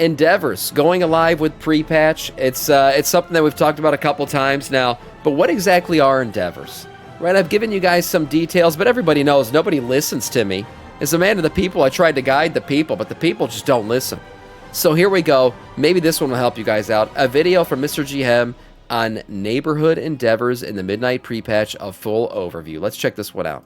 Endeavors going alive with pre-patch. It's something that we've talked about a couple times now. But what exactly are Endeavors? Right, I've given you guys some details, but everybody knows nobody listens to me. As a man of the people, I tried to guide the people, but the people just don't listen. So here we go. Maybe this one will help you guys out. A video from Mr. GM on neighborhood endeavors in the midnight pre-patch, a full overview. Let's check this one out.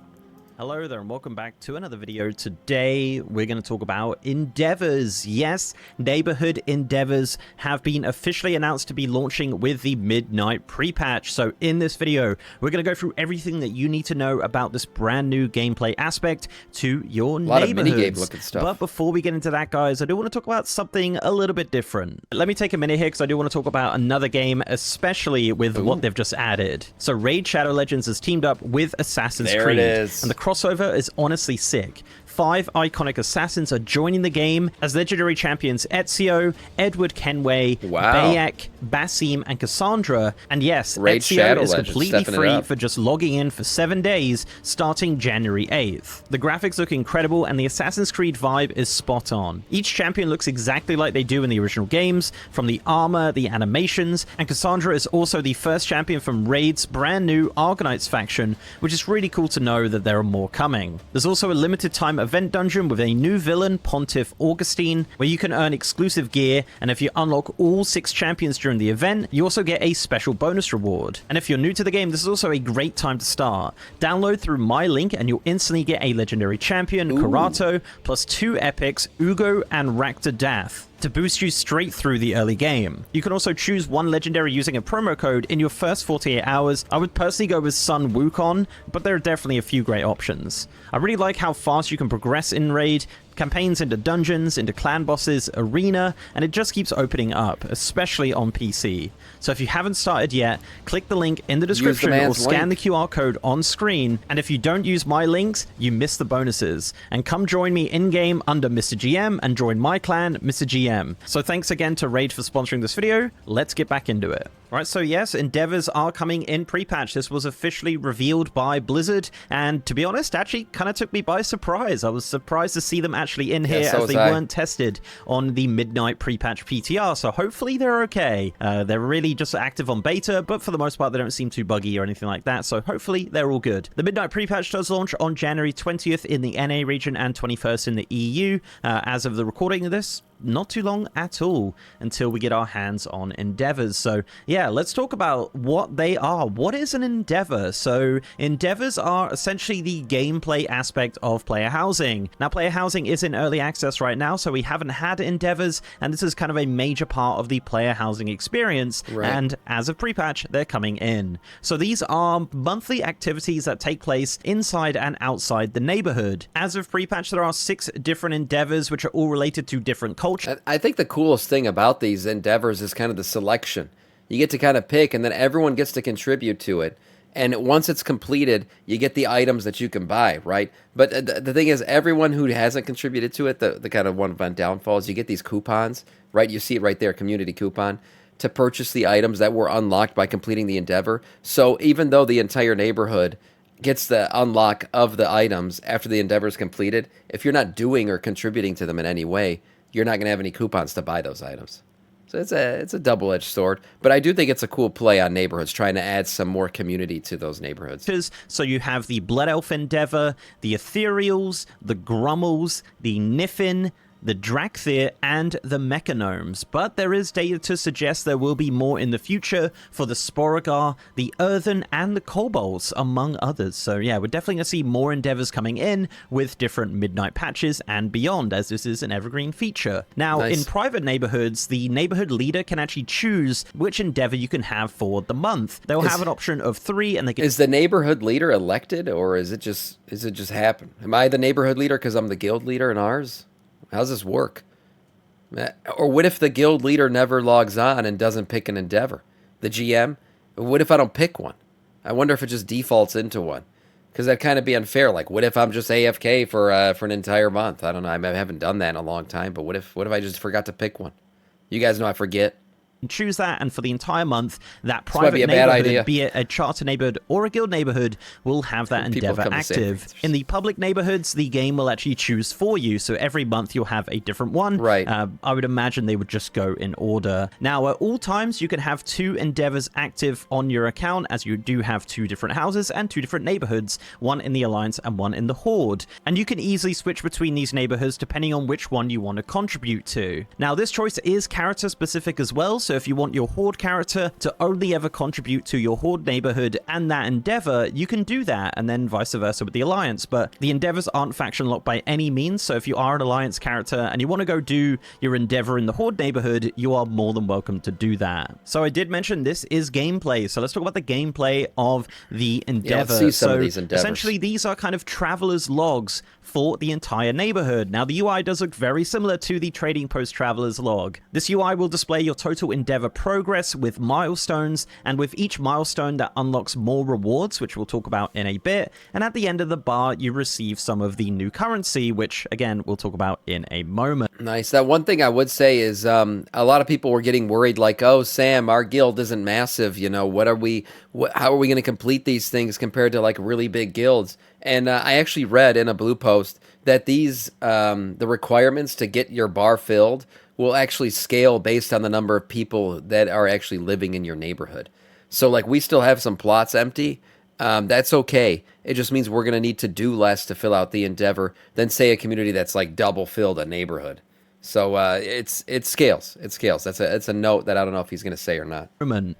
Hello there and welcome back to another video. Today we're going to talk about endeavors. Yes, neighborhood endeavors have been officially announced to be launching with the midnight pre-patch. So in this video we're going to go through everything that you need to know about this brand new gameplay aspect to your neighborhoods. A lot of minigame looking stuff. But before we get into that, guys, I do want to talk about something a little bit different. Let me take a minute here because I do want to talk about another game, especially with what they've just added. So Raid Shadow Legends has teamed up with Assassin's Creed. There it is. And the crossover is honestly sick. 5 iconic assassins are joining the game as legendary champions Ezio, Edward Kenway, Bayek, Basim, and Cassandra. And yes, Raid Ezio Shadow is Legends, completely free for just logging in for 7 days starting January 8th. The graphics look incredible and the Assassin's Creed vibe is spot on. Each champion looks exactly like they do in the original games, from the armor, the animations, and Cassandra is also the first champion from Raid's brand new Argonauts faction, which is really cool to know that there are more coming. There's also a limited time event dungeon with a new villain, Pontiff Augustine, where you can earn exclusive gear, and if you unlock all 6 champions during the event, you also get a special bonus reward. And if you're new to the game, this is also a great time to start. Download through my link and you'll instantly get a legendary champion, Karato, plus 2 epics, Ugo and Rakta Dath, to boost you straight through the early game. You can also choose one legendary using a promo code in your first 48 hours. I would personally go with Sun Wukong, but there are definitely a few great options. I really like how fast you can progress in Raid, campaigns into dungeons, into clan bosses, arena, and it just keeps opening up, especially on PC. So if you haven't started yet, click the link in the description or scan the QR code on screen, and if you don't use my links, you miss the bonuses. And come join me in-game under Mr. GM and join my clan, Mr. GM. So thanks again to Raid for sponsoring this video. Let's get back into it. Alright, so yes, endeavors are coming in pre-patch. This was officially revealed by Blizzard, and to be honest, actually kind of took me by surprise. I was surprised to see them actually in here as they weren't tested on the midnight pre-patch PTR, so hopefully they're okay. They're really just active on beta, but for the most part they don't seem too buggy or anything like that, so hopefully they're all good. The midnight pre-patch does launch on January 20th in the NA region and 21st in the EU. As of the recording of this, not too long at all until we get our hands on endeavors. So yeah, let's talk about what they are. What is an endeavor? So endeavors are essentially the gameplay aspect of player housing. Now player housing is in early access right now, so we haven't had endeavors, and this is kind of a major part of the player housing experience. And as of pre-patch, they're coming in. So these are monthly activities that take place inside and outside the neighborhood. As of pre-patch, there are 6 different endeavors which are all related to different culture. I think the coolest thing about these endeavors is kind of the selection. You get to kind of pick, and then everyone gets to contribute to it. And once it's completed, you get the items that you can buy, right? But the thing is, everyone who hasn't contributed to it, the kind of one of my downfalls, you get these coupons, right? You see it right there, community coupon, to purchase the items that were unlocked by completing the endeavor. So even though the entire neighborhood gets the unlock of the items after the endeavor is completed, if you're not doing or contributing to them in any way, you're not going to have any coupons to buy those items. So it's a double-edged sword, but I do think it's a cool play on neighborhoods, trying to add some more community to those neighborhoods. So you have the Blood Elf Endeavor, the Ethereals, the Grummels, the Niffin, the Drakthir, and the Mechanomes. But there is data to suggest there will be more in the future for the Sporagar, the Earthen, and the Kobolds, among others. So yeah, we're definitely going to see more endeavors coming in with different midnight patches and beyond, as this is an evergreen feature. Now, in private neighborhoods, the neighborhood leader can actually choose which endeavor you can have for the month. They'll have an option of 3, and they can... Is the neighborhood leader elected, or is it just happen? Am I the neighborhood leader because I'm the guild leader in ours? How's this work? Or what if the guild leader never logs on and doesn't pick an endeavor? The GM? What if I don't pick one? I wonder if it just defaults into one. Because that'd kind of be unfair. Like, what if I'm just AFK for an entire month? I don't know. I haven't done that in a long time. But what if I just forgot to pick one? You guys know I forget. can choose that, and for the entire month, that might private be a bad neighborhood, idea. be it a charter neighborhood or a guild neighborhood, will have that People endeavor come to save active. creatures. In the public neighborhoods, the game will actually choose for you, so every month you'll have a different one. Right. I would imagine they would just go in order. Now, at all times, you can have 2 endeavors active on your account, as you do have 2 different houses and 2 different neighborhoods, one in the Alliance and one in the Horde. And you can easily switch between these neighborhoods depending on which one you want to contribute to. Now, this choice is character specific as well, so if you want your Horde character to only ever contribute to your Horde neighborhood and that endeavor, you can do that, and then vice versa with the Alliance. But the endeavors aren't faction locked by any means, so if you are an Alliance character and you want to go do your endeavor in the Horde neighborhood, you are more than welcome to do that. So I did mention this is gameplay, so let's talk about the gameplay of the endeavor. let's see some of these endeavors. Essentially, these are kind of traveler's logs for the entire neighborhood. Now, the UI does look very similar to the Trading Post Traveler's Log. This UI will display your total endeavor progress with milestones, and with each milestone that unlocks more rewards, which we'll talk about in a bit, and at the end of the bar, you receive some of the new currency, which, again, we'll talk about in a moment. Nice. That one thing I would say is a lot of people were getting worried, like, oh, Sam, our guild isn't massive, you know, how are we going to complete these things compared to, like, really big guilds? And I actually read in a blue post that these, the requirements to get your bar filled will actually scale based on the number of people that are actually living in your neighborhood. So, like, we still have some plots empty. That's okay. It just means we're going to need to do less to fill out the endeavor than, say, a community that's, like, double filled a neighborhood. So it scales. It scales. It's a note that I don't know if he's going to say or not.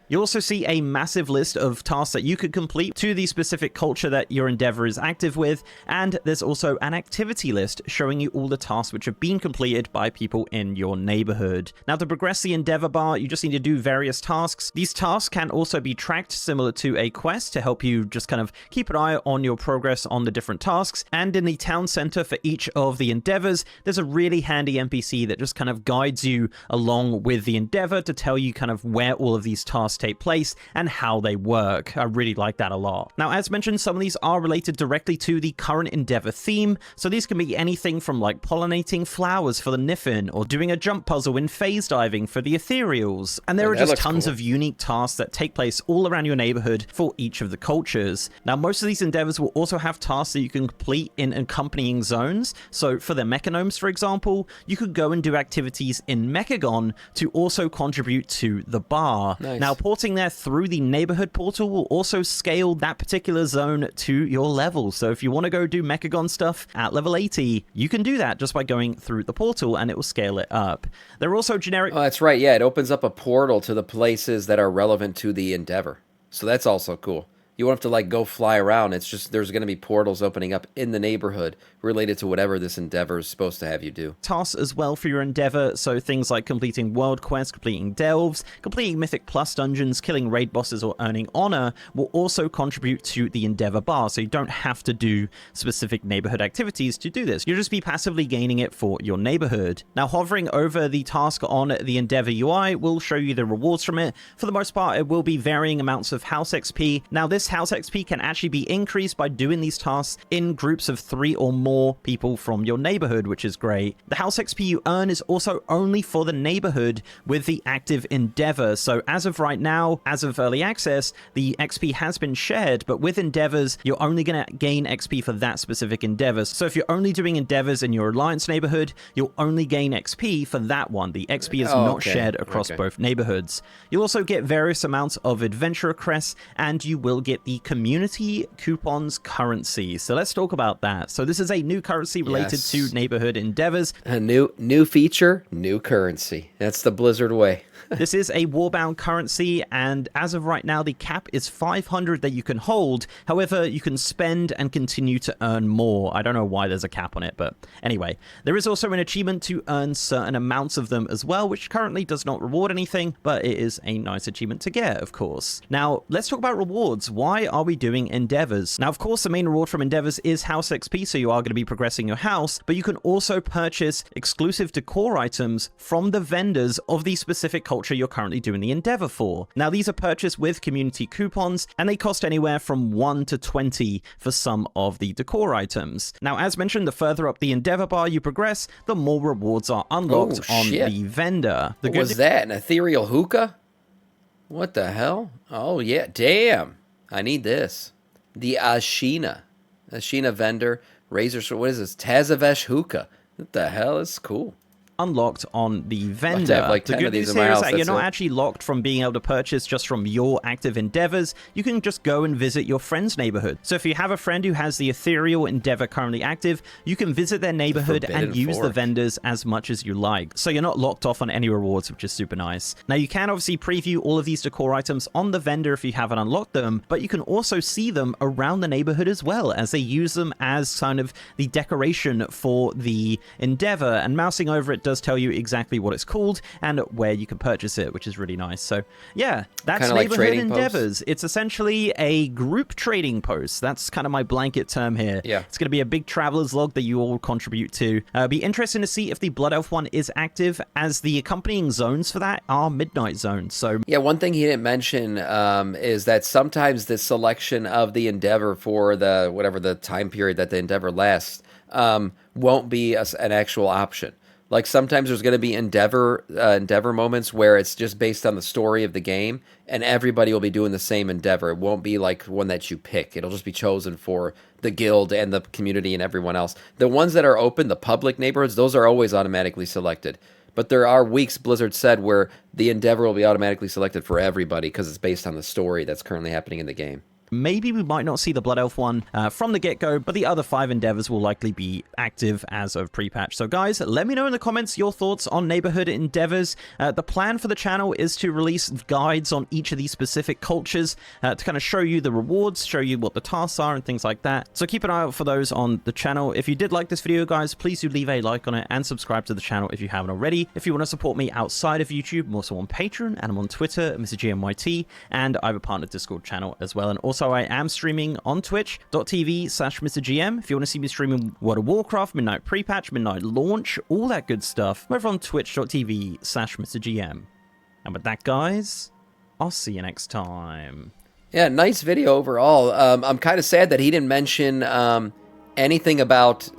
You also see a massive list of tasks that you could complete to the specific culture that your endeavor is active with, and there's also an activity list showing you all the tasks which have been completed by people in your neighborhood. Now, to progress the endeavor bar, you just need to do various tasks. These tasks can also be tracked similar to a quest to help you just kind of keep an eye on your progress on the different tasks. And in the town center for each of the endeavors, there's a really handy NPC that just kind of guides you along with the endeavor to tell you kind of where all of these tasks take place and how they work. I really like that a lot. Now, as mentioned, some of these are related directly to the current endeavor theme. So these can be anything from like pollinating flowers for the Niffin, or doing a jump puzzle in phase diving for the ethereals. And there are just tons of unique tasks that take place all around your neighborhood for each of the cultures. Now, most of these endeavors will also have tasks that you can complete in accompanying zones. So for the mechanomes, for example, you could go and do activities in Mechagon to also contribute to the bar. Nice. Now, porting there through the neighborhood portal will also scale that particular zone to your level. So if you want to go do Mechagon stuff at level 80, you can do that just by going through the portal, and it will scale it up. There are also generic... Oh, that's right. Yeah, it opens up a portal to the places that are relevant to the endeavor. So that's also cool. You won't have to, like, go fly around. It's just there's going to be portals opening up in the neighborhood related to whatever this endeavor is supposed to have you do. Tasks as well for your endeavor, so things like completing world quests, completing delves, completing Mythic Plus dungeons, killing raid bosses, or earning honor will also contribute to the endeavor bar, so you don't have to do specific neighborhood activities to do this. You'll just be passively gaining it for your neighborhood. Now, hovering over the task on the endeavor UI will show you the rewards from it. For the most part, it will be varying amounts of house XP. Now, this house XP can actually be increased by doing these tasks in groups of 3 or more people from your neighborhood, which is great. The house XP you earn is also only for the neighborhood with the active endeavor. So as of right now, as of early access, the XP has been shared, but with endeavors, you're only going to gain XP for that specific endeavor. So if you're only doing endeavors in your alliance neighborhood, you'll only gain XP for that one. The XP is not shared across both neighborhoods. You'll also get various amounts of adventurer crests, and you will get the community coupons currency. So let's talk about that. So this is a new currency related to neighborhood endeavors. A new feature, new currency. That's the Blizzard way. This is a warbound currency, and as of right now, the cap is 500 that you can hold. However, you can spend and continue to earn more. I don't know why there's a cap on it, but anyway. There is also an achievement to earn certain amounts of them as well, which currently does not reward anything, but it is a nice achievement to get, of course. Now, let's talk about rewards. Why are we doing endeavors? Now, of course, the main reward from endeavors is house XP, so you are going to be progressing your house, but you can also purchase exclusive decor items from the vendors of the specific culture you're currently doing the endeavor for. Now, these are purchased with community coupons, and they cost anywhere from 1 to 20 for some of the decor items. Now, as mentioned, the further up the endeavor bar you progress, the more rewards are unlocked on the vendor. What was that? An ethereal hookah? What the hell? Oh, yeah. Damn. I need this. The Ashina. Ashina vendor. Razor sword. What is this? Tazavesh hookah. What the hell? It's cool. Unlocked on the Have vendor. like The 10 good of these news in my here is house, that you're that's not it. actually locked from being able to purchase just from your active endeavors. You can just go and visit your friend's neighborhood. So if you have a friend who has the ethereal endeavor currently active, you can visit their neighborhood and Forbidden use the Fork. vendors as much as you like. So you're not locked off on any rewards, which is super nice. Now you can obviously preview all of these decor items on the vendor if you haven't unlocked them, but you can also see them around the neighborhood as well, as they use them as kind of the decoration for the endeavor. And mousing over it does tell you exactly what it's called and where you can purchase it, which is really nice. So yeah, that's Kinda like neighborhood trading endeavors. It's essentially a group trading post. That's kind of my blanket term here. Yeah. It's going to be a big traveler's log that you all contribute to. Be interesting to see if the Blood Elf one is active, as the accompanying zones for that are midnight zones. So Yeah, one thing he didn't mention is that sometimes the selection of the endeavor for the whatever the time period that the endeavor lasts won't be an actual option. Like sometimes there's going to be endeavor moments where it's just based on the story of the game, and everybody will be doing the same endeavor. It won't be like one that you pick. It'll just be chosen for the guild and the community and everyone else. The ones that are open, the public neighborhoods, those are always automatically selected. But there are weeks, Blizzard said, where the endeavor will be automatically selected for everybody because it's based on the story that's currently happening in the game. maybe we might not see the Blood Elf one from the get-go, but the other 5 endeavors will likely be active as of pre-patch. So guys, let me know in the comments your thoughts on neighborhood endeavors. The plan for the channel is to release guides on each of these specific cultures to kind of show you the rewards, show you what the tasks are and things like that. So keep an eye out for those on the channel. If you did like this video, guys, please do leave a like on it and subscribe to the channel if you haven't already. If you want to support me outside of YouTube, I'm also on Patreon and I'm on Twitter, Mr. GMYT, and I have a partner Discord channel as well. And also I am streaming on twitch.tv/MrGM. If you want to see me streaming World of Warcraft, Midnight Pre-Patch, Midnight Launch, all that good stuff, I'm over on twitch.tv/MrGM. And with that, guys, I'll see you next time. Yeah, nice video overall. I'm kind of sad that he didn't mention anything about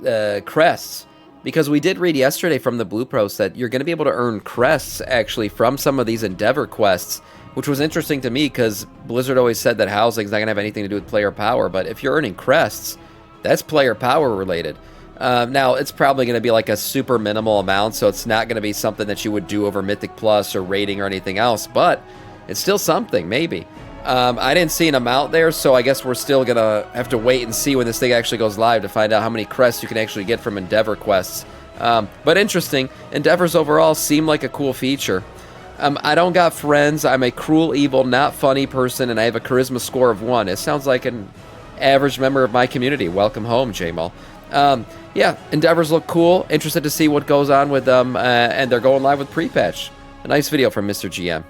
crests, because we did read yesterday from the Blue Pros that you're going to be able to earn crests actually from some of these Endeavor quests, which was interesting to me because Blizzard always said that housing's not going to have anything to do with player power, but if you're earning crests, that's player power related. Now, it's probably going to be like a super minimal amount, so it's not going to be something that you would do over Mythic Plus or rating or anything else, but it's still something, maybe. I didn't see an amount there, so I guess we're still going to have to wait and see when this thing actually goes live to find out how many crests you can actually get from Endeavor quests. But interesting, Endeavors overall seem like a cool feature. I don't got friends, I'm a cruel, evil, not funny person, and I have a charisma score of 1. It sounds like an average member of my community. Welcome home, J-Mal. Yeah, Endeavors look cool, interested to see what goes on with them, and they're going live with pre-patch. A nice video from Mr. GM.